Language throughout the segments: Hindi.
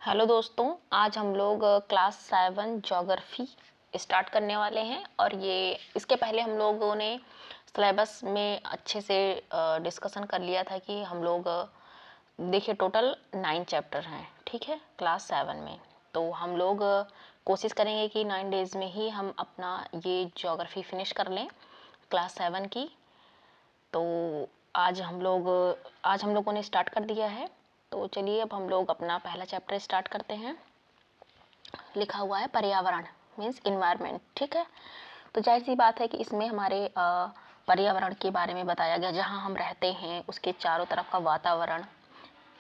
हेलो दोस्तों, आज हम लोग क्लास 7 ज्योग्राफी स्टार्ट करने वाले हैं। और ये इसके पहले हम लोगों ने सिलेबस में अच्छे से डिस्कशन कर लिया था कि हम लोग देखिए टोटल 9 चैप्टर हैं, ठीक है, क्लास 7 में। तो हम लोग कोशिश करेंगे कि 9 डेज़ में ही हम अपना ये ज्योग्राफी फिनिश कर लें क्लास 7 की। तो आज हम लोगों ने स्टार्ट कर दिया है। तो चलिए अब हम लोग अपना पहला चैप्टर स्टार्ट करते हैं। लिखा हुआ है पर्यावरण मीन्स इन्वायरमेंट, ठीक है। तो जाहिर सी बात है कि इसमें हमारे पर्यावरण के बारे में बताया गया, जहाँ हम रहते हैं उसके चारों तरफ का वातावरण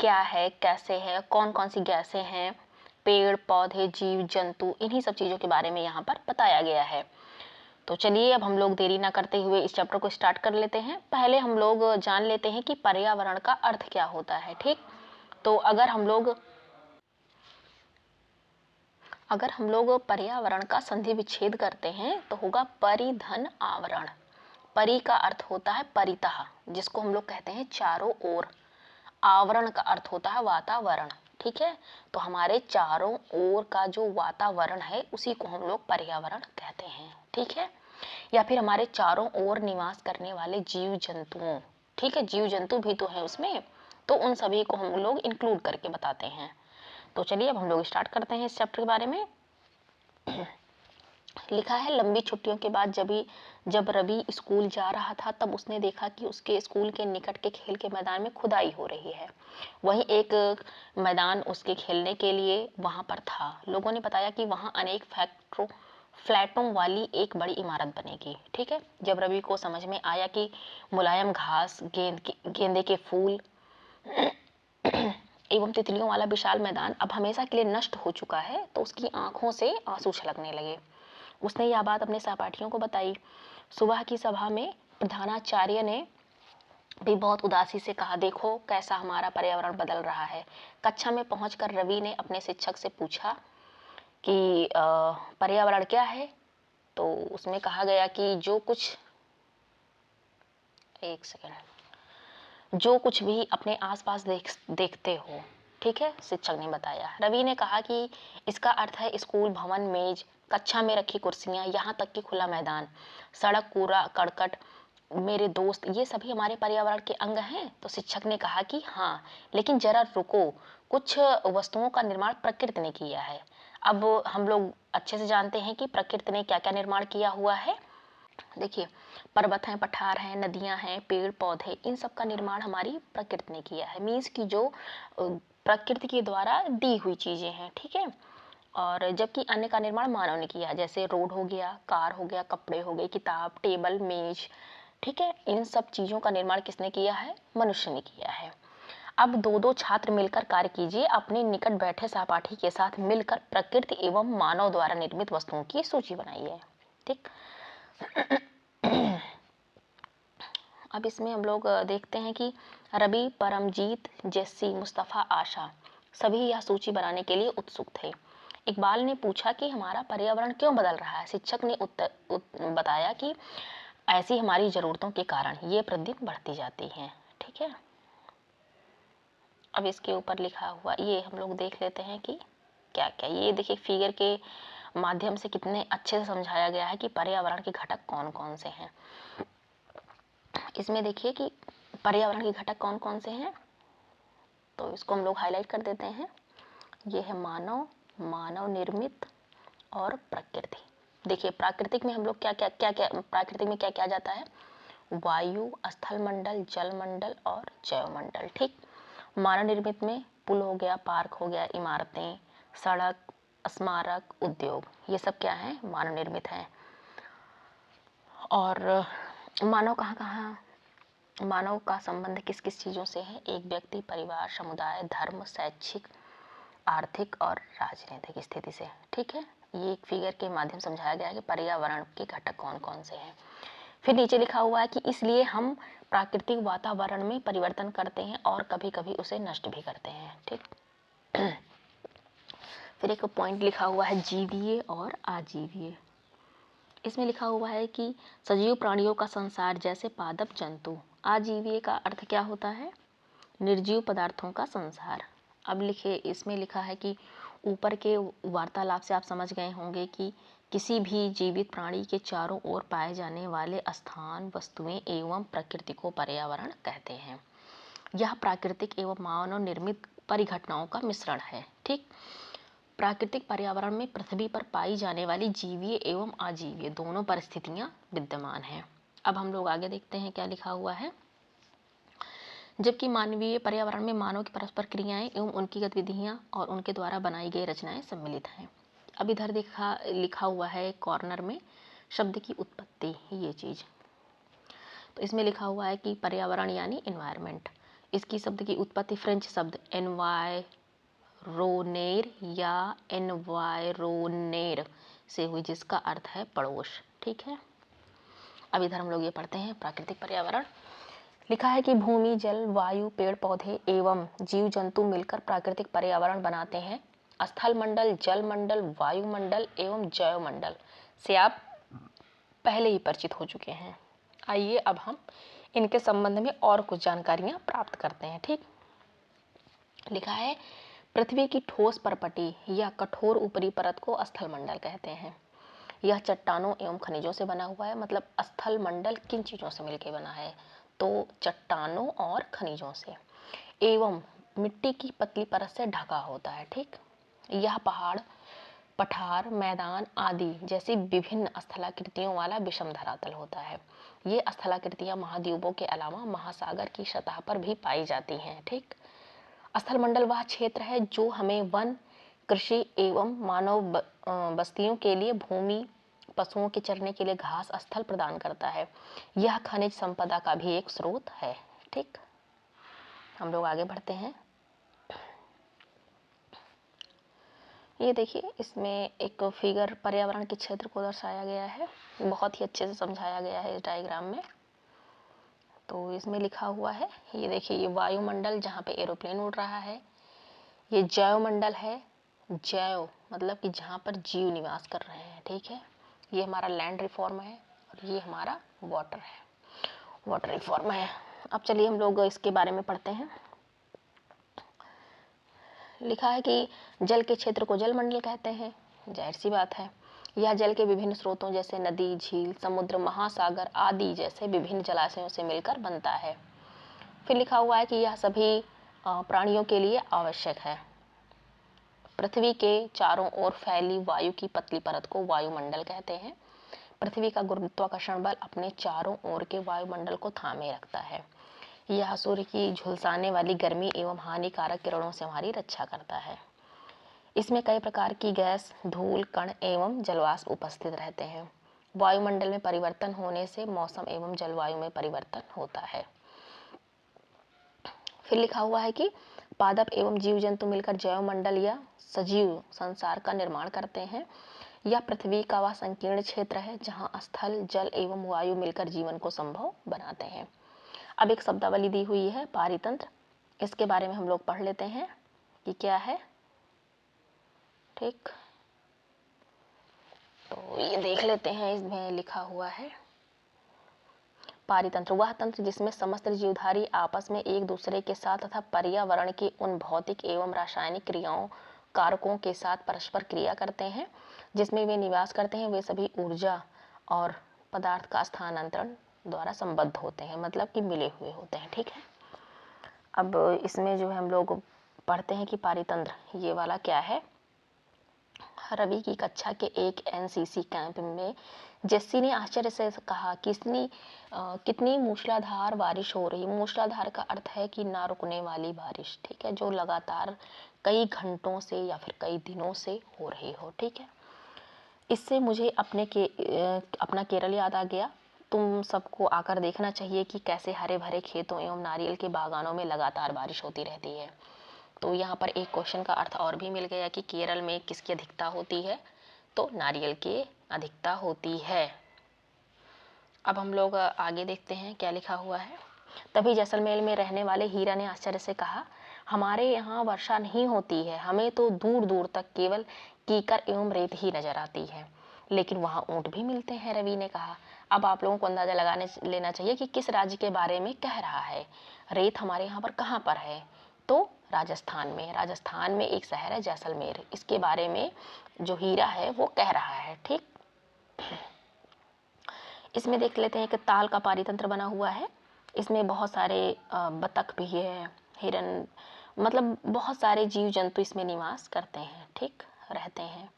क्या है, कैसे है, कौन कौन सी गैसें हैं, पेड़ पौधे जीव जंतु, इन्हीं सब चीज़ों के बारे में यहाँ पर बताया गया है। तो चलिए अब हम लोग देरी ना करते हुए इस चैप्टर को स्टार्ट कर लेते हैं। पहले हम लोग जान लेते हैं कि पर्यावरण का अर्थ क्या होता है, ठीक। तो अगर हम लोग पर्यावरण का संधि विच्छेद करते हैं तो होगा परिधन आवरण। परि का अर्थ होता है परितः, जिसको हम लोग कहते हैं चारों ओर। आवरण का अर्थ होता है वातावरण, ठीक है। तो हमारे चारों ओर का जो वातावरण है उसी को हम लोग पर्यावरण कहते हैं, ठीक है। या फिर हमारे चारों ओर निवास करने वाले जीव जंतुओं, ठीक है, जीव जंतु भी तो हैं उसमें, तो उन सभी को हम लोग इंक्लूड करके बताते हैं। तो चलिए अब हम लोग स्टार्ट करते हैं इस चैप्टर के बारे में। लिखा है लंबी छुट्टियों के बाद जब रवि स्कूल जा रहा था तब उसने देखा कि उसके स्कूल के निकट के खेल के मैदान में खुदाई हो रही है। वहीं एक मैदान उसके खेलने के लिए वहां पर था। लोगों ने बताया कि वहां अनेक फ्लैटों वाली एक बड़ी इमारत बनेगी, ठीक है। जब रवि को समझ में आया कि मुलायम घास, गेंदे के फूल एवं तितलियों वाला विशाल मैदान अब हमेशा के लिए नष्ट हो चुका है, तो उसकी आंखों से आंसू छलकने लगे। उसने यह बात अपने सहपाठियों को बताई। सुबह की सभा में प्रधानाचार्य ने भी बहुत उदासी से कहा, देखो कैसा हमारा पर्यावरण बदल रहा है। कक्षा में पहुंचकर रवि ने अपने शिक्षक से पूछा कि पर्यावरण क्या है। तो उसमें कहा गया कि जो कुछ भी अपने आसपास देखते हो, ठीक है, शिक्षक ने बताया। रवि ने कहा कि इसका अर्थ है स्कूल भवन, मेज, कक्षा में रखी कुर्सियां, यहाँ तक कि खुला मैदान, सड़क, कूड़ा करकट, मेरे दोस्त, ये सभी हमारे पर्यावरण के अंग हैं। तो शिक्षक ने कहा कि हाँ, लेकिन जरा रुको, कुछ वस्तुओं का निर्माण प्रकृति ने किया है। अब हम लोग अच्छे से जानते हैं कि प्रकृति ने क्या क्या निर्माण किया हुआ है। देखिए, पर्वत हैं, पठार हैं, नदियां हैं, पेड़ पौधे, इन सब का निर्माण हमारी प्रकृति ने किया है। मीन्स की जो प्रकृति के द्वारा दी हुई चीजें हैं, ठीक है। और जबकि अन्य का निर्माण मानव ने किया है, जैसे रोड हो गया, कार हो गया, कपड़े हो गए, किताब, टेबल, मेज, ठीक है। इन सब चीजों का निर्माण किसने किया है? मनुष्य ने किया है। अब दो दो छात्र मिलकर कार्य कीजिए। अपने निकट बैठे सहपाठी के साथ मिलकर प्रकृति एवं मानव द्वारा निर्मित वस्तुओं की सूची बनाइए, ठीक। अब इसमें हम लोग देखते हैं कि रवि, परमजीत, जेस्सी, मुस्तफ़ा, आशा सभी यह सूची बनाने के लिए उत्सुक थे। इकबाल ने पूछा कि हमारा पर्यावरण क्यों बदल रहा है। शिक्षक ने बताया कि ऐसी हमारी ज़रूरतों के कारण ये प्रतिदिन बढ़ती जाती हैं, ठीक है। अब इसके ऊपर लिखा हुआ ये हम लोग देख लेते हैं कि क्या क्या। ये देखिए फिगर के माध्यम से कितने अच्छे से समझाया गया है कि पर्यावरण के घटक कौन कौन से हैं। इसमें देखिए कि पर्यावरण के घटक कौन कौन से हैं, तो इसको हम लोग हाईलाइट कर देते हैं। ये है मानव, मानव निर्मित और प्रकृति। देखिए प्राकृतिक में हम लोग क्या क्या प्राकृतिक में क्या क्या जाता है? वायु, स्थल मंडल, जल मंडल और जैव मंडल, ठीक। मानव निर्मित में पुल हो गया, पार्क हो गया, इमारतें, सड़क, स्मारक, उद्योग, ये सब क्या है? मानव निर्मित हैं। और मानव मानव का संबंध किस किस चीज़ों से है? एक व्यक्ति, परिवार, समुदाय, धर्म, शैक्षिक, आर्थिक और राजनीतिक स्थिति से, ठीक है। ये एक फिगर के माध्यम समझाया गया है कि पर्यावरण के घटक कौन कौन से हैं। फिर नीचे लिखा हुआ है कि इसलिए हम प्राकृतिक वातावरण में परिवर्तन करते हैं और कभी कभी उसे नष्ट भी करते हैं, ठीक। फिर एक पॉइंट लिखा हुआ है जीवीय और आजीवीय। इसमें लिखा हुआ है कि सजीव प्राणियों का संसार जैसे पादप जंतु। आजीवीय का अर्थ क्या होता है? निर्जीव पदार्थों का संसार। अब लिखे इसमें लिखा है कि ऊपर के वार्तालाप से आप समझ गए होंगे कि किसी भी जीवित प्राणी के चारों ओर पाए जाने वाले स्थान, वस्तुएं एवं प्रकृति को पर्यावरण कहते हैं। यह प्राकृतिक एवं मानव निर्मित परिघटनाओं का मिश्रण है। ठीक, प्राकृतिक पर्यावरण में पृथ्वी पर पाई जाने वाली जीवीय एवं अजीवीय दोनों परिस्थितियां विद्यमान हैं। अब हम लोग आगे देखते हैं क्या लिखा हुआ है। जबकि मानवीय पर्यावरण में मानव की परस्पर क्रियाएं एवं उनकी गतिविधियां और उनके द्वारा बनाई गई रचनाएं सम्मिलित हैं। अब इधर लिखा हुआ है कॉर्नर में शब्द की उत्पत्ति, ये चीज़। तो इसमें लिखा हुआ है कि पर्यावरण यानी एनवायरनमेंट, इसकी शब्द की उत्पत्ति फ्रेंच शब्द एनवायरोनेर या एनवायरोनेर से हुई, जिसका अर्थ है पड़ोस। ठीक है, अब इधर हम लोग ये पढ़ते हैं प्राकृतिक पर्यावरण। लिखा है कि भूमि, जल, वायु, पेड़ पौधे एवं जीव जंतु मिलकर प्राकृतिक पर्यावरण बनाते हैं। स्थल मंडल, जल मंडल, वायुमंडल एवं जैव मंडल से आप पहले ही परिचित हो चुके हैं। आइए अब हम इनके संबंध में और कुछ जानकारियां प्राप्त करते हैं। ठीक, लिखा है पृथ्वी की ठोस परपटी या कठोर ऊपरी परत को स्थल मंडल कहते हैं। यह चट्टानों एवं खनिजों से बना हुआ है। मतलब स्थल मंडल किन चीज़ों से मिलकर बना है, तो चट्टानों और खनिजों से, एवं मिट्टी की पतली परत से ढका होता है। ठीक, यह पहाड़, पठार, मैदान आदि जैसी विभिन्न स्थलाकृतियों वाला विषम धरातल होता है। ये स्थलाकृतियां महाद्वीपों के अलावा महासागर की सतह पर भी पाई जाती हैं। ठीक, स्थल मंडल वह क्षेत्र है जो हमें वन, कृषि एवं मानव बस्तियों के लिए भूमि, पशुओं के चरने के लिए घास स्थल प्रदान करता है। यह खनिज संपदा का भी एक स्रोत है। ठीक, हम लोग आगे बढ़ते हैं। ये देखिए, इसमें एक फिगर पर्यावरण के क्षेत्र को दर्शाया गया है, बहुत ही अच्छे से समझाया गया है इस डायग्राम में। तो इसमें लिखा हुआ है, ये देखिए, ये वायुमंडल जहाँ पे एरोप्लेन उड़ रहा है। ये जैव मंडल है, जैव मतलब कि जहाँ पर जीव निवास कर रहे हैं। ठीक है, ये हमारा लैंड रिफॉर्म है और ये हमारा वाटर है, वाटर रिफॉर्म है। अब चलिए हम लोग इसके बारे में पढ़ते हैं। लिखा है कि जल के क्षेत्र को जल मंडल कहते हैं। जाहिर सी बात है, यह जल के विभिन्न स्रोतों जैसे नदी, झील, समुद्र, महासागर आदि जैसे विभिन्न जलाशयों से मिलकर बनता है। फिर लिखा हुआ है कि यह सभी प्राणियों के लिए आवश्यक है। पृथ्वी के चारों ओर फैली वायु की पतली परत को वायुमंडल कहते हैं। पृथ्वी का गुरुत्वाकर्षण बल अपने चारों ओर के वायुमंडल को थामे रखता है। यह सूर्य की झुलसाने वाली गर्मी एवं हानिकारक किरणों से हमारी रक्षा करता है। इसमें कई प्रकार की गैस, धूल, कण एवं जलवाष्प उपस्थित रहते हैं। वायुमंडल में परिवर्तन होने से मौसम एवं जलवायु में परिवर्तन होता है। फिर लिखा हुआ है कि पादप एवं जीव जंतु मिलकर जैव मंडल या सजीव संसार का निर्माण करते हैं। यह पृथ्वी का वह संकीर्ण क्षेत्र है जहाँ स्थल, जल एवं वायु मिलकर जीवन को संभव बनाते हैं। अब एक शब्दावली दी हुई है पारितंत्र, इसके बारे में हम लोग पढ़ लेते हैं कि क्या है। ठीक, तो ये देख लेते हैं, इसमें लिखा हुआ है पारितंत्र वह तंत्र जिसमें समस्त जीवधारी आपस में एक दूसरे के साथ तथा पर्यावरण की उन भौतिक एवं रासायनिक क्रियाओं, कारकों के साथ परस्पर क्रिया करते हैं जिसमें वे निवास करते हैं। वे सभी ऊर्जा और पदार्थ का स्थानांतरण द्वारा संबद्ध होते हैं, मतलब कि मिले हुए होते हैं। ठीक है, अब इसमें जो है हम लोग पढ़ते हैं कि पारितंत्र ये वाला क्या है। रवि की कक्षा के एक एनसीसी कैंप में जेस्सी ने आश्चर्य से कहा कितनी मूसलाधार बारिश हो रही। मूसलाधार का अर्थ है कि ना रुकने वाली बारिश। ठीक है, जो लगातार कई घंटों से या फिर कई दिनों से हो रही हो। ठीक है, इससे मुझे अपना केरल याद आ गया। तुम सबको आकर देखना चाहिए कि कैसे हरे भरे खेतों एवं नारियल के बागानों में लगातार बारिश होती रहती है। तो यहाँ पर एक क्वेश्चन का अर्थ और भी मिल गया कि केरल में किसकी अधिकता होती है, तो नारियल की अधिकता होती है। अब हम लोग आगे देखते हैं क्या लिखा हुआ है। तभी जैसलमेर में रहने वाले हीरा ने आश्चर्य से कहा, हमारे यहाँ वर्षा नहीं होती है, हमें तो दूर दूर तक केवल कीकर एवं रेत ही नजर आती है। लेकिन वहाँ ऊँट भी मिलते हैं, रवि ने कहा। अब आप लोगों को अंदाजा लगाने लेना चाहिए कि किस राज्य के बारे में कह रहा है। रेत हमारे यहाँ पर कहाँ पर है, तो राजस्थान में एक शहर है जैसलमेर, इसके बारे में जो हीरा है वो कह रहा है। ठीक, इसमें देख लेते हैं कि ताल का पारितंत्र बना हुआ है। इसमें बहुत सारे बतख भी है, हिरन, मतलब बहुत सारे जीव जंतु इसमें निवास करते हैं, ठीक, रहते हैं।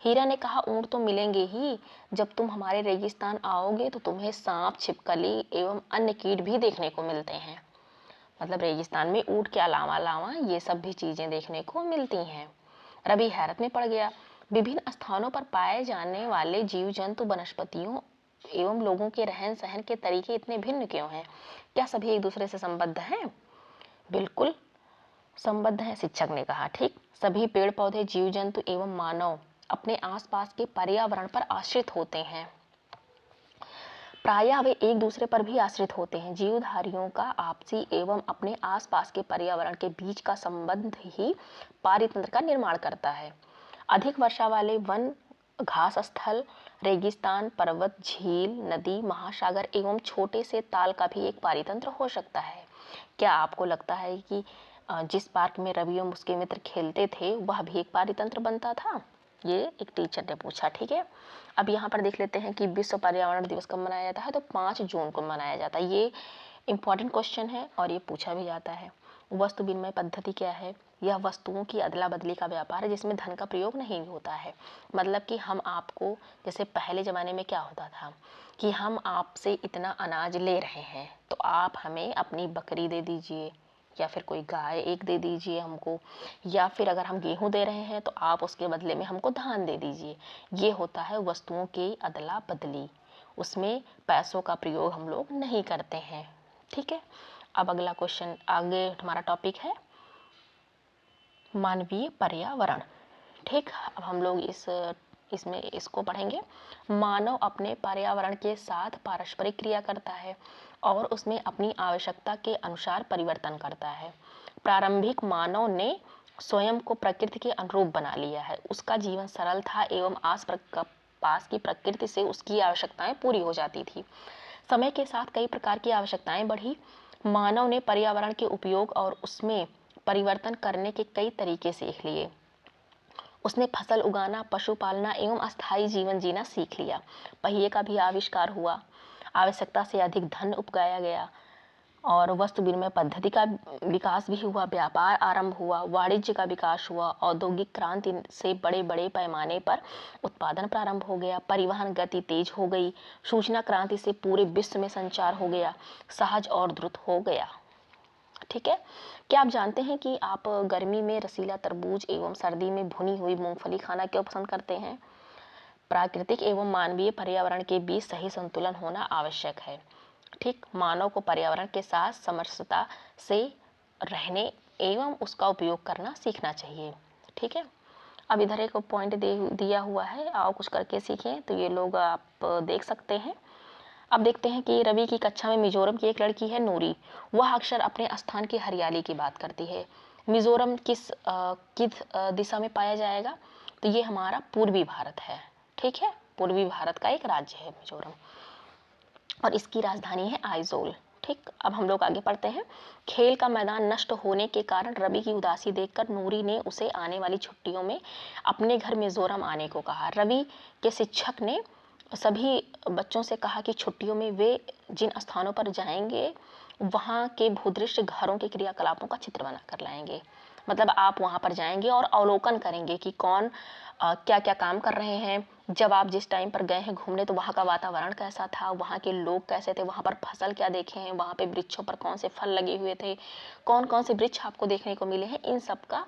हीरा ने कहा, ऊंट तो मिलेंगे ही, जब तुम हमारे रेगिस्तान आओगे तो तुम्हें सांप, छिपकली एवं अन्य कीट भी देखने को मिलते हैं। मतलब रेगिस्तान में ऊंट के अलावा अलावा ये सब भी चीजें देखने को मिलती हैं। रवि हैरत में पड़ गया। विभिन्न स्थानों पर पाए जाने वाले जीव जंतु, वनस्पतियों एवं लोगों के रहन सहन के तरीके इतने भिन्न क्यों हैं? क्या सभी एक दूसरे से संबद्ध हैं? बिल्कुल संबद्ध हैं, शिक्षक ने कहा। ठीक, सभी पेड़ पौधे, जीव जंतु एवं मानव अपने आसपास के पर्यावरण पर आश्रित होते हैं। प्रायः वे एक दूसरे पर भी आश्रित होते हैं। जीवधारियों का आपसी एवं अपने आसपास के पर्यावरण के बीच का संबंध ही पारितंत्र का निर्माण करता है। अधिक वर्षा वाले वन, घास स्थल, रेगिस्तान, पर्वत, झील, नदी, महासागर एवं छोटे से ताल का भी एक पारितंत्र हो सकता है। क्या आपको लगता है कि जिस पार्क में रवि और उसके मित्र खेलते थे वह भी एक पारितंत्र बनता था? ये एक टीचर ने पूछा। ठीक है, अब यहाँ पर देख लेते हैं कि विश्व पर्यावरण दिवस कब मनाया जाता है। तो 5 जून को मनाया जाता है। ये इम्पॉर्टेंट क्वेश्चन है और ये पूछा भी जाता है। वस्तु विनिमय पद्धति क्या है? यह वस्तुओं की अदला बदली का व्यापार है जिसमें धन का प्रयोग नहीं होता है। मतलब कि हम आपको, जैसे पहले ज़माने में क्या होता था कि हम आपसे इतना अनाज ले रहे हैं तो आप हमें अपनी बकरी दे दीजिए या फिर कोई गाय एक दे दीजिए हमको, या फिर अगर हम गेहूं दे रहे हैं तो आप उसके बदले में हमको धान दे दीजिए। ये होता है वस्तुओं की अदला बदली, उसमें पैसों का प्रयोग हम लोग नहीं करते हैं। ठीक है, अब अगला क्वेश्चन, आगे हमारा टॉपिक है मानवीय पर्यावरण। ठीक, अब हम लोग इसमें इसको पढ़ेंगे। मानव अपने पर्यावरण के साथ पारस्परिक क्रिया करता है और उसमें अपनी आवश्यकता के अनुसार परिवर्तन करता है। प्रारंभिक मानव ने स्वयं को प्रकृति के अनुरूप बना लिया है। उसका जीवन सरल था एवं पास की प्रकृति से उसकी आवश्यकताएं पूरी हो जाती थी। समय के साथ कई प्रकार की आवश्यकताएं बढ़ी। मानव ने पर्यावरण के उपयोग और उसमें परिवर्तन करने के कई तरीके सीख लिए। उसने फसल उगाना, पशु पालना एवं अस्थायी जीवन जीना सीख लिया। पहिए का भी आविष्कार हुआ, आवश्यकता से अधिक धन उपजाया गया और वस्तु विनिमय पद्धति का विकास भी हुआ, व्यापार आरंभ हुआ, वाणिज्य का विकास हुआ, औद्योगिक क्रांति से बड़े बड़े पैमाने पर उत्पादन प्रारंभ हो गया, परिवहन गति तेज हो गई, सूचना क्रांति से पूरे विश्व में संचार हो गया, सहज और द्रुत हो गया। ठीक है, क्या आप जानते हैं कि आप गर्मी में रसीला तरबूज एवं सर्दी में भुनी हुई मूंगफली खाना क्यों पसंद करते हैं? प्राकृतिक एवं मानवीय पर्यावरण के बीच सही संतुलन होना आवश्यक है। ठीक, मानव को पर्यावरण के साथ समरसता से रहने एवं उसका उपयोग करना सीखना चाहिए। ठीक है, अब इधर एक पॉइंट दिया हुआ है, आओ कुछ करके सीखें। तो ये लोग आप देख सकते हैं। अब देखते हैं कि रवि की कक्षा में मिजोरम की एक लड़की है नूरी। वह अक्सर अपने स्थान की हरियाली की बात करती है। मिजोरम किस दिशा में पाया जाएगा? तो ये हमारा पूर्वी भारत है। ठीक है, पूर्वी भारत का एक राज्य है मिजोरम और इसकी राजधानी है आइजोल। ठीक, अब हम लोग आगे पढ़ते हैं। खेल का मैदान नष्ट होने के कारण रवि की उदासी देखकर नूरी ने उसे आने वाली छुट्टियों में अपने घर मिजोरम आने को कहा। रवि के शिक्षक ने सभी बच्चों से कहा कि छुट्टियों में वे जिन स्थानों पर जाएंगे वहाँ के भूदृश्य घरों के क्रियाकलापों का चित्र बना कर लाएंगे। मतलब आप वहाँ पर जाएंगे और अवलोकन करेंगे कि कौन क्या क्या काम कर रहे हैं। जब आप जिस टाइम पर गए हैं घूमने तो वहाँ का वातावरण कैसा था, वहाँ के लोग कैसे थे, वहाँ पर फसल क्या देखे हैं, वहाँ पे वृक्षों पर कौन से फल लगे हुए थे, कौन कौन से वृक्ष आपको देखने को मिले हैं, इन सब का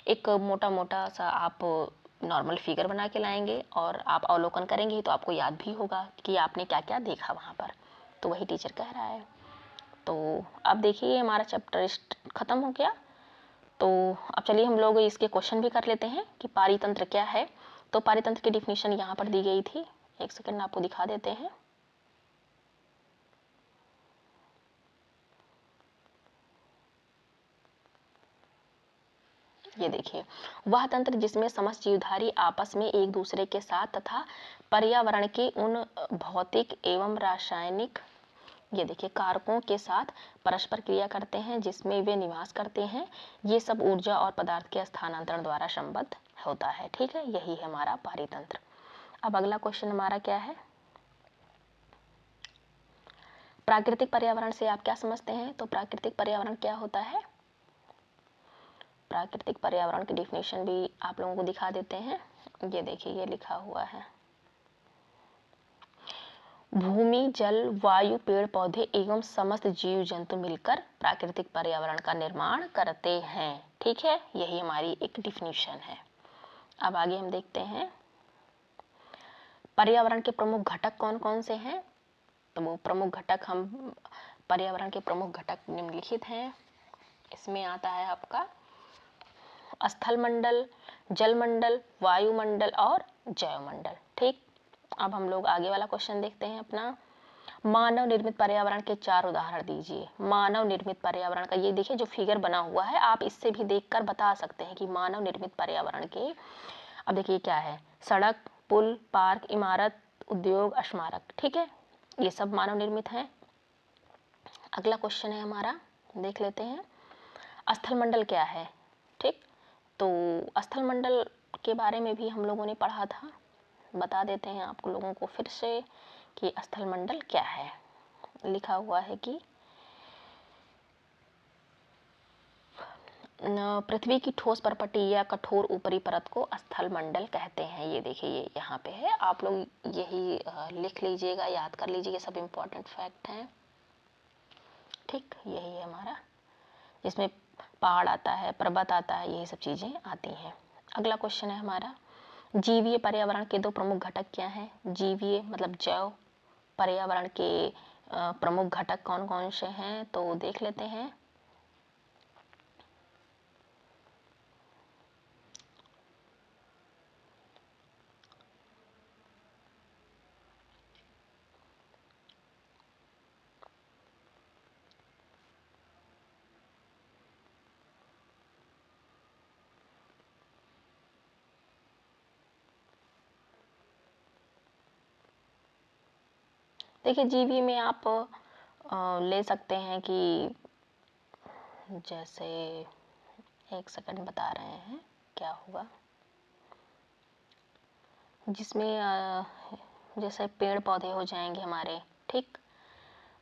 एक मोटा मोटा सा आप नॉर्मल फिगर बना के लाएंगे और आप अवलोकन करेंगे तो आपको याद भी होगा कि आपने क्या क्या देखा वहाँ पर। तो वही टीचर कह रहा है। तो अब देखिए हमारा चैप्टर ख़त्म हो गया। तो अब चलिए हम लोग इसके क्वेश्चन भी कर लेते हैं कि पारितंत्र क्या है। तो पारितंत्र की डिफिनीशन यहाँ पर दी गई थी, एक सेकंड आपको दिखा देते हैं। ये देखिए, वह तंत्र जिसमें समस्त जीवधारी आपस में एक दूसरे के साथ तथा पर्यावरण के उन भौतिक एवं रासायनिक ये देखिए, कारकों के साथ परस्पर क्रिया करते हैं जिसमें वे निवास करते हैं, ये सब ऊर्जा और पदार्थ के स्थानांतरण द्वारा संबद्ध होता है। ठीक है, यही है हमारा पारितंत्र। अब अगला क्वेश्चन हमारा क्या है, प्राकृतिक पर्यावरण से आप क्या समझते हैं? तो प्राकृतिक पर्यावरण क्या होता है? प्राकृतिक पर्यावरण की डिफिनेशन भी आप लोगों को दिखा देते हैं। ये देखिए, ये लिखा हुआ है, भूमि, जल, वायु, पेड़ पौधे एवं समस्त जीव जंतु मिलकर प्राकृतिक पर्यावरण का निर्माण करते हैं। ठीक है, यही हमारी एक डिफिनीशन है। अब आगे हम देखते हैं पर्यावरण के प्रमुख घटक कौन कौन से हैं। तो वो प्रमुख घटक, हम पर्यावरण के प्रमुख घटक निम्नलिखित हैं। इसमें आता है आपका स्थल मंडल, जल मंडल, वायुमंडल और जैवमंडल। ठीक, अब हम लोग आगे वाला क्वेश्चन देखते हैं अपना, मानव निर्मित पर्यावरण के 4 उदाहरण दीजिए। मानव निर्मित पर्यावरण का, ये देखिए जो फिगर बना हुआ है, आप इससे भी देखकर बता सकते हैं कि मानव निर्मित पर्यावरण के, अब देखिए क्या है, सड़क, पुल, पार्क, इमारत, उद्योग, स्मारक। ठीक है, ये सब मानव निर्मित हैं। अगला क्वेश्चन है हमारा, देख लेते हैं, स्थल मंडल क्या है। ठीक, तो स्थल मंडल के बारे में भी हम लोगों ने पढ़ा था, बता देते हैं आप लोगों को फिर से कि स्थल मंडल क्या है। लिखा हुआ है कि पृथ्वी की ठोस परपटी या कठोर ऊपरी परत को स्थल मंडल कहते हैं। ये देखिए, ये यहाँ पे है, आप लोग यही लिख लीजिएगा, याद कर लीजिए, सब इम्पोर्टेंट फैक्ट हैं। ठीक, यही है हमारा, जिसमें पहाड़ आता है, पर्वत आता है, यही सब चीज़ें आती हैं। अगला क्वेश्चन है हमारा, जीवीय पर्यावरण के 2 प्रमुख घटक क्या हैं? जीवीय मतलब जैव पर्यावरण के प्रमुख घटक कौन कौन से हैं, तो देख लेते हैं। देखिए, जीवी में आप ले सकते हैं कि जैसे, एक सेकंड बता रहे हैं क्या होगा, जिसमें जैसे पेड़ पौधे हो जाएंगे हमारे। ठीक,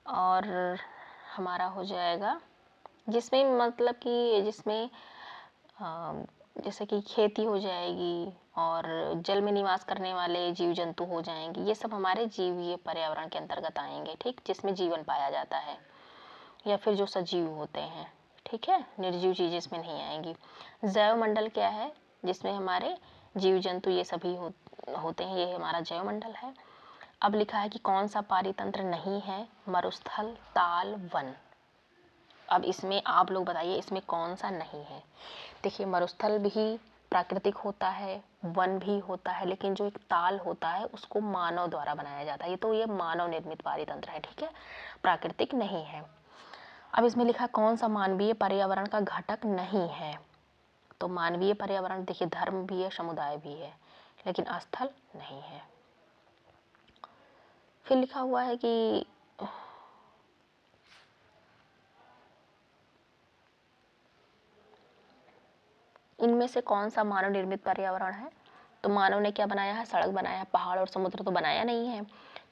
और हमारा हो जाएगा जिसमें मतलब कि जिसमें जैसे कि खेती हो जाएगी और जल में निवास करने वाले जीव जंतु हो जाएंगे, ये सब हमारे जीवीय पर्यावरण के अंतर्गत आएंगे। ठीक, जिसमें जीवन पाया जाता है, या फिर जो सजीव होते हैं। ठीक है, निर्जीव चीज़ें इसमें नहीं आएंगी। जैव मंडल क्या है? जिसमें हमारे जीव जंतु ये सभी होते हैं, ये हमारा जैव मंडल है। अब लिखा है कि कौन सा पारितंत्र नहीं है, मरुस्थल, ताल, वन। अब इसमें आप लोग बताइए, इसमें कौन सा नहीं है। देखिए, मरुस्थल भी प्राकृतिक होता है, वन भी होता है, लेकिन जो एक ताल होता है उसको मानव द्वारा बनाया जाता है, तो ये मानव निर्मित पारितंत्र है। ठीक है, प्राकृतिक नहीं है। अब इसमें लिखा कौन सा मानवीय पर्यावरण का घटक नहीं है, तो मानवीय पर्यावरण देखिए धर्म भी है, समुदाय भी है, लेकिन स्थल नहीं है। फिर लिखा हुआ है कि इनमें से कौन सा मानव निर्मित पर्यावरण है, तो मानव ने क्या बनाया है, सड़क बनाया है, पहाड़ और समुद्र तो बनाया नहीं है।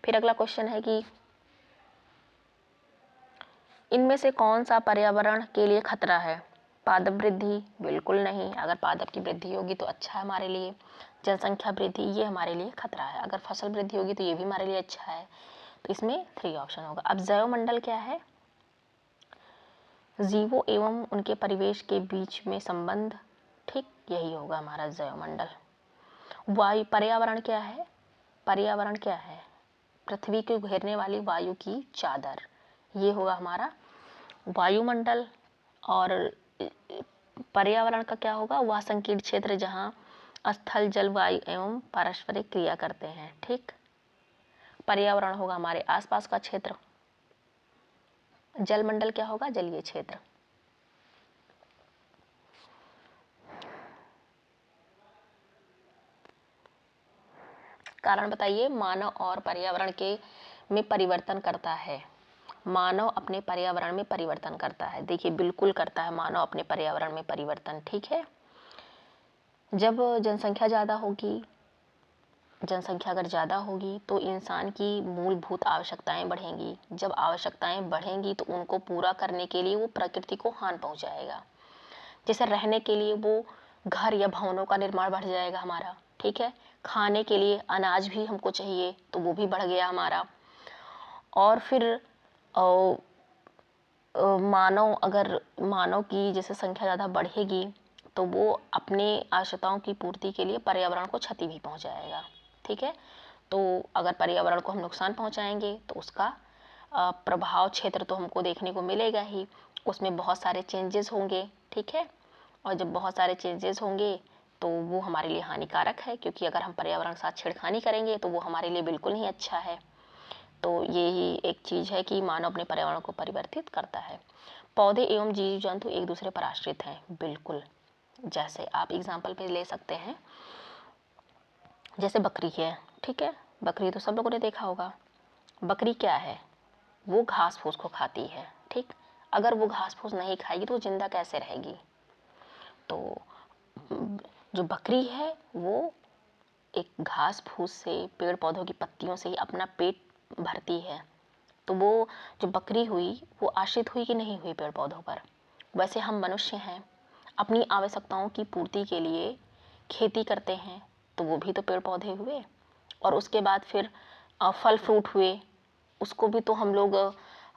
फिर अगला क्वेश्चन है कि इनमें से कौन सा पर्यावरण के लिए खतरा है, पादप वृद्धि बिल्कुल नहीं, अगर पादप की वृद्धि होगी तो अच्छा है हमारे लिए। जनसंख्या वृद्धि, ये हमारे लिए खतरा है। अगर फसल वृद्धि होगी तो ये भी हमारे लिए अच्छा है, तो इसमें 3 ऑप्शन होगा। अब जैव मंडल क्या है, जीवों एवं उनके परिवेश के बीच में संबंध। ठीक, यही होगा हमारा जैव मंडल। वायु पर्यावरण क्या है, पर्यावरण क्या है, पृथ्वी को घेरने वाली वायु की चादर, ये होगा हमारा वायुमंडल। और पर्यावरण का क्या होगा, वह संकीर्ण क्षेत्र जहाँ स्थल, जल, वायु एवं पारस्परिक क्रिया करते हैं। ठीक, पर्यावरण होगा हमारे आसपास का क्षेत्र। जलमंडल क्या होगा, जलीय क्षेत्र। कारण बताइए, मानव और पर्यावरण के में परिवर्तन करता है। मानव अपने पर्यावरण में परिवर्तन करता है। देखिए बिल्कुल करता है मानव अपने पर्यावरण में परिवर्तन, ठीक है। जब जनसंख्या ज़्यादा होगी, जनसंख्या अगर ज़्यादा होगी तो इंसान की मूलभूत आवश्यकताएं बढ़ेंगी। जब आवश्यकताएं बढ़ेंगी तो उनको पूरा करने के लिए वो प्रकृति को हानि पहुंचाएगा। जैसे रहने के लिए वो घर या भवनों का निर्माण बढ़ जाएगा हमारा, ठीक है। खाने के लिए अनाज भी हमको चाहिए तो वो भी बढ़ गया हमारा। और फिर मानव की जैसे संख्या ज़्यादा बढ़ेगी तो वो अपने आवश्यकताओं की पूर्ति के लिए पर्यावरण को क्षति भी पहुंचाएगा, ठीक है। तो अगर पर्यावरण को हम नुकसान पहुंचाएंगे तो उसका प्रभाव क्षेत्र तो हमको देखने को मिलेगा ही, उसमें बहुत सारे चेंजेस होंगे, ठीक है। और जब बहुत सारे चेंजेस होंगे तो वो हमारे लिए हानिकारक है, क्योंकि अगर हम पर्यावरण के साथ छेड़खानी करेंगे तो वो हमारे लिए बिल्कुल नहीं अच्छा है। तो यही एक चीज़ है कि मानव अपने पर्यावरण को परिवर्तित करता है। पौधे एवं जीव जंतु एक दूसरे पर आश्रित हैं, बिल्कुल। जैसे आप एग्जाम्पल पे ले सकते हैं, जैसे बकरी है, ठीक है। बकरी तो सब लोगों ने देखा होगा। बकरी क्या है, वो घास फूस को खाती है, ठीक। अगर वो घास फूस नहीं खाएगी तो वो जिंदा कैसे रहेगी। तो जो बकरी है वो एक घास फूस से, पेड़ पौधों की पत्तियों से ही अपना पेट भरती है। तो वो जो बकरी हुई वो आश्रित हुई कि नहीं हुई पेड़ पौधों पर। वैसे हम मनुष्य हैं, अपनी आवश्यकताओं की पूर्ति के लिए खेती करते हैं, तो वो भी तो पेड़ पौधे हुए। और उसके बाद फिर फल फ्रूट हुए, उसको भी तो हम लोग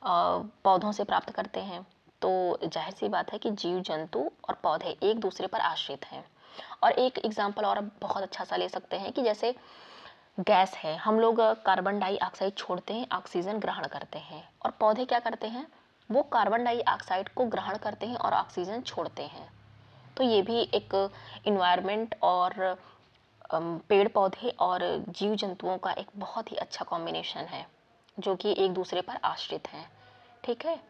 पौधों से प्राप्त करते हैं। तो जाहिर सी बात है कि जीव जंतु और पौधे एक दूसरे पर आश्रित हैं। और एक एग्जाम्पल और बहुत अच्छा सा ले सकते हैं कि जैसे गैस है, हम लोग कार्बन डाइऑक्साइड छोड़ते हैं, ऑक्सीजन ग्रहण करते हैं। और पौधे क्या करते हैं, वो कार्बन डाइऑक्साइड को ग्रहण करते हैं और ऑक्सीजन छोड़ते हैं। तो ये भी एक इन्वायरमेंट और पेड़ पौधे और जीव जंतुओं का एक बहुत ही अच्छा कॉम्बिनेशन है, जो कि एक दूसरे पर आश्रित हैं, ठीक है।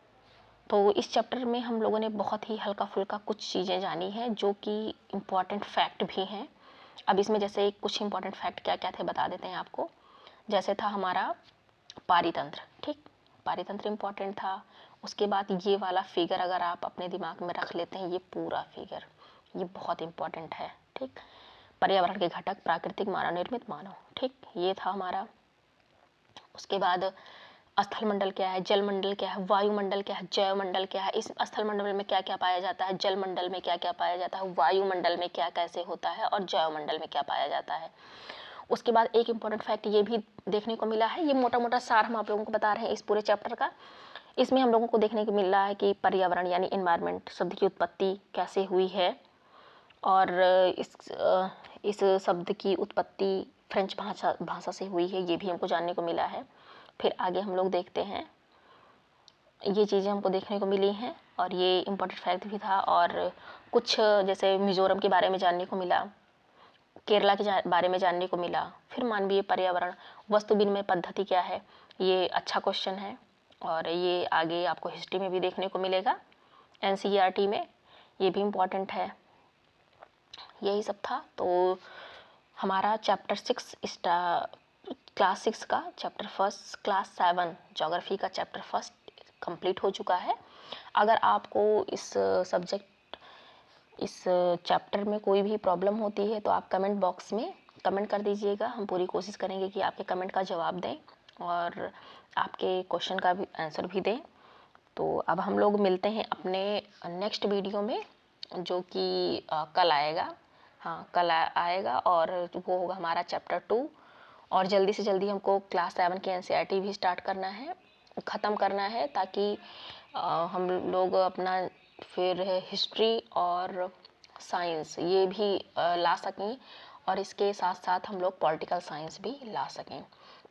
तो इस चैप्टर में हम लोगों ने बहुत ही हल्का फुल्का कुछ चीज़ें जानी हैं जो कि इम्पॉर्टेंट फैक्ट भी हैं। अब इसमें जैसे कुछ इम्पॉर्टेंट फैक्ट क्या क्या थे बता देते हैं आपको। जैसे था हमारा पारितंत्र, ठीक। पारितंत्र इम्पॉर्टेंट था। उसके बाद ये वाला फिगर अगर आप अपने दिमाग में रख लेते हैं, ये पूरा फिगर, ये बहुत इम्पॉर्टेंट है, ठीक। पर्यावरण के घटक, प्राकृतिक, मानव निर्मित, मानव, ठीक, ये था हमारा। उसके बाद स्थल मंडल क्या है, जल मंडल क्या है, वायुमंडल क्या है, जैव मंडल क्या है, इस स्थल मंडल में क्या क्या पाया जाता है, जल मंडल में क्या क्या पाया जाता है, वायुमंडल में क्या कैसे होता है, और जैव मंडल में क्या पाया जाता है। उसके बाद एक इम्पॉर्टेंट फैक्ट ये भी देखने को मिला है, ये मोटा मोटा सार हम आप लोगों को बता रहे हैं इस पूरे चैप्टर का। इसमें हम लोगों को देखने को मिल रहा है कि पर्यावरण यानी इन्वायरमेंट शब्द की उत्पत्ति कैसे हुई है। और इस शब्द की उत्पत्ति फ्रेंच भाषा से हुई है, ये भी हमको जानने को मिला है। फिर आगे हम लोग देखते हैं, ये चीज़ें हमको देखने को मिली हैं और ये इम्पोर्टेंट फैक्ट भी था। और कुछ जैसे मिज़ोरम के बारे में जानने को मिला, केरला के बारे में जानने को मिला। फिर मानवीय पर्यावरण वस्तु विनिमय पद्धति क्या है, ये अच्छा क्वेश्चन है और ये आगे आपको हिस्ट्री में भी देखने को मिलेगा, एनसीईआरटी में, ये भी इम्पॉर्टेंट है। यही सब था। तो हमारा चैप्टर 6 क्लास 6 का चैप्टर फर्स्ट, क्लास 7 ज्योग्राफी का चैप्टर फर्स्ट कंप्लीट हो चुका है। अगर आपको इस चैप्टर में कोई भी प्रॉब्लम होती है तो आप कमेंट बॉक्स में कमेंट कर दीजिएगा। हम पूरी कोशिश करेंगे कि आपके कमेंट का जवाब दें और आपके क्वेश्चन का भी आंसर भी दें। तो अब हम लोग मिलते हैं अपने नेक्स्ट वीडियो में, जो कि कल आएगा। हाँ, कल आएगा और वो होगा हमारा चैप्टर 2। और जल्दी से जल्दी हमको क्लास 7 की एनसीईआरटी भी स्टार्ट करना है, ख़त्म करना है, ताकि हम लोग अपना फिर हिस्ट्री और साइंस ये भी ला सकें और इसके साथ साथ हम लोग पॉलिटिकल साइंस भी ला सकें।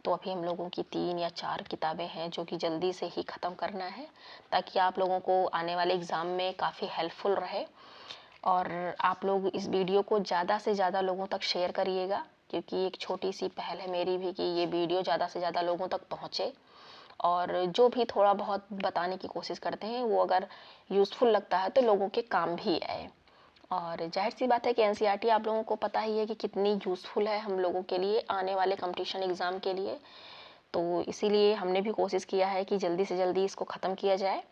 तो अभी हम लोगों की 3 या 4 किताबें हैं जो कि जल्दी से ही ख़त्म करना है, ताकि आप लोगों को आने वाले एग्ज़ाम में काफ़ी हेल्पफुल रहे। और आप लोग इस वीडियो को ज़्यादा से ज़्यादा लोगों तक शेयर करिएगा, क्योंकि एक छोटी सी पहल है मेरी भी कि ये वीडियो ज़्यादा से ज़्यादा लोगों तक पहुँचे। और जो भी थोड़ा बहुत बताने की कोशिश करते हैं वो अगर यूज़फुल लगता है तो लोगों के काम भी आए। और जाहिर सी बात है कि एनसीईआरटी आप लोगों को पता ही है कि कितनी यूज़फुल है हम लोगों के लिए आने वाले कंपटीशन एग्ज़ाम के लिए। तो इसीलिए हमने भी कोशिश किया है कि जल्दी से जल्दी इसको ख़त्म किया जाए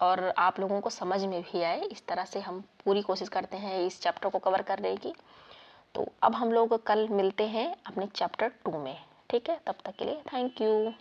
और आप लोगों को समझ में भी आए। इस तरह से हम पूरी कोशिश करते हैं इस चैप्टर को कवर करने की। तो अब हम लोग कल मिलते हैं अपने चैप्टर 2 में। ठीक है, तब तक के लिए थैंक यू।